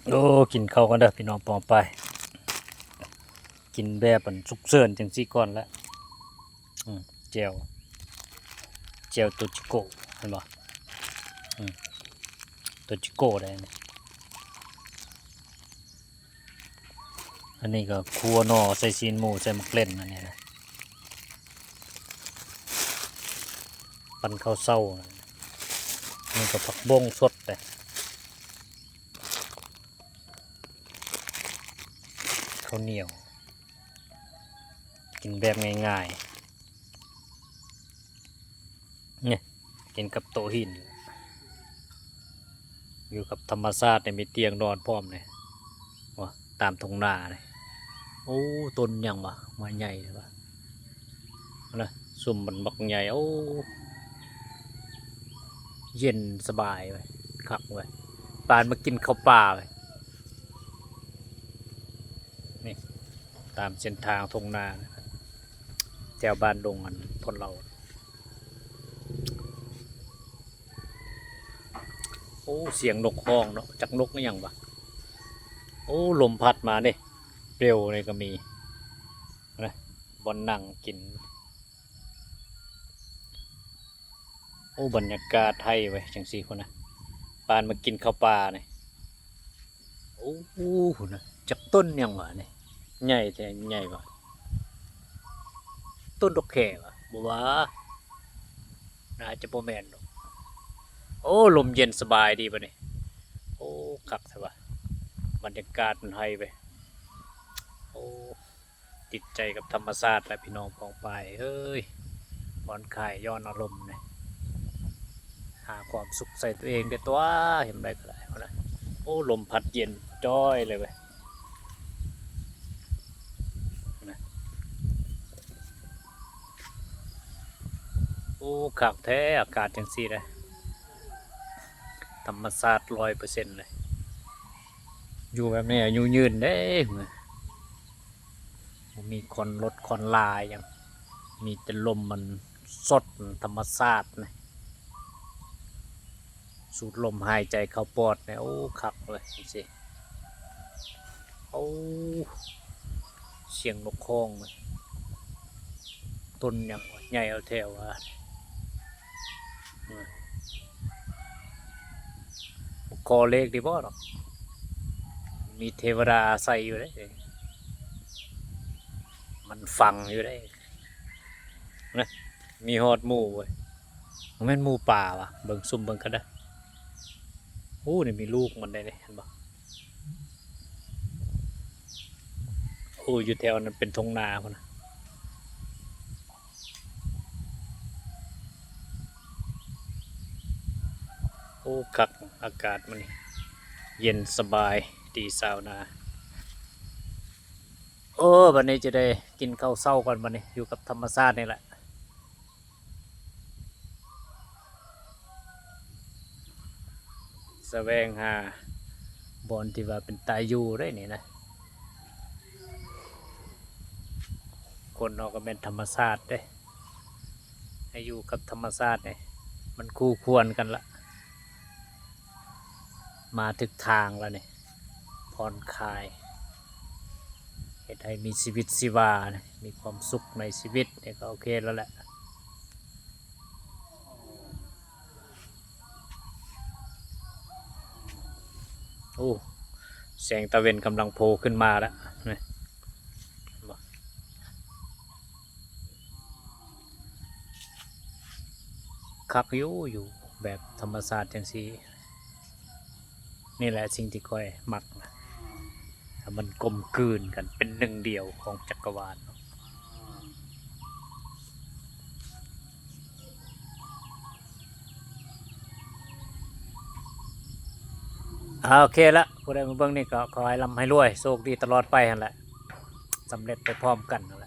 โอ้กินข้าวกันเด้อพี่น้องปองไปกินแบบมันสุกเสริญจังซี่ก่อนแล้วแจ่วโตจิโกะเห็นบ่โตจิโกะได้นี่อันนี้ก็ครัวหน่อใส่ซีนหมูใส่มะเกล็ดอันนี้นะปั่นข้าวเช้านี่ก็ผักบงสดเลยข้าวเหนียวกินแบบง่ายๆเนี่ยกินกับโต๊ะหินอยู่กับธรรมชาติเนี่ยมีเตียงนอนพร้อมเลยว่าตามทุ่งนาเลยโอ้ต้นยังวะมาใหญ่เลยวะนะสุ่มมันบักใหญ่โอ้เย็นสบายไปขับไปปานมากินข้าวปลาไปนี่ตามเส้นทางทุ่งนานะครับแถวบ้านดงอันพนเราโอ้เสียงนกฮ้องเนาะจักนกนี่ยังวะโอ้ลมพัดมาเนี่ยเปลวนี่ก็มีนะบนนั่งกินโอ้บรรยากาศไทยไว้จังสี่คนนะปานมากินข้าวปลาเนี่ยโอ้โหนะจักต้นยังวะเนี่ยใหญ่แต่ใหญ่วะต้นดอกแค่วะบัวน่าจะโปแมนดอกโอ้ลมเย็นสบายดีปะเนี่ยโอ้คักใช่ปะบรรยากาศมันไทยไปโอ้ติดใจกับธรรมชาติและพี่น้องปองไปเฮ้ยผ่อนคลายย้อนอารมณ์เนี่ยหาความสุขใส่ตัวเองเดี๋ยวตัวเห็นได้ก็ได้นะโอ้ลมพัดเย็นจ้อยเลยเว้ยนะโอ้ขักแท้อากาศจังซี่เลยธรรมชาติ100%เลยอยู่แบบนี้อยู่ยืนได้มีคนรถคนลายอย่างมีแต่ลมมันสดธรรมชาตินะสูดลมหายใจเข้าปอดเนี่ยโอ้ขับเลยสิโอ้เสียงนกฮ้องเลยต้นอย่างใหญ่เอาแถวว่าคอเล็กดีบ่หรอกมีเทวดาใส่อยู่ได้มันฟังอยู่ได้นะมีฮอดหมู่เว้ยมันเป็นหมู่ป่าวะเบิ่งซุ่มเบิ่งกันนะโอ้นี่มีลูกมันได้เลยเห็นบ่โอ้อยู่แถวนั้นเป็นทงนาคนนะโอ้คักอากาศมันเย็นสบายดีสาวนาโอ้วันนี้จะได้กินข้าวเช้าก่อนวันนี้อยู่กับธรรมชาตินี่แหละแสวงหาบอนที่ว่าเป็นตายอยู่ได้นี่นะคนเราก็เป็นธรรมชาติได้ให้อยู่กับธรรมชาติเนี่ยมันคู่ควรกันละมาถึงทางแล้วเนี่ยผ่อนคลายเหตุให้มีชีวิตชีวาเนี่ยมีความสุขในชีวิตเนี่ยก็โอเคแล้วแหละโอ้แสงตะเวนกำลังโผล่ขึ้นมาแล้วเนี่ยคักอยู่แบบธรรมชาติจังสีนี่แหละสิ่งที่ค่อยมักนะมันกลมกลืนกันเป็นหนึ่งเดียวของจักรวาลโอเคละผู้ใดมาเบิ่งนี่ก็ขอให้ร่ำให้รวยโชคดีตลอดไปหั่นแหละสำเร็จไปพร้อมกันนั่นแหละ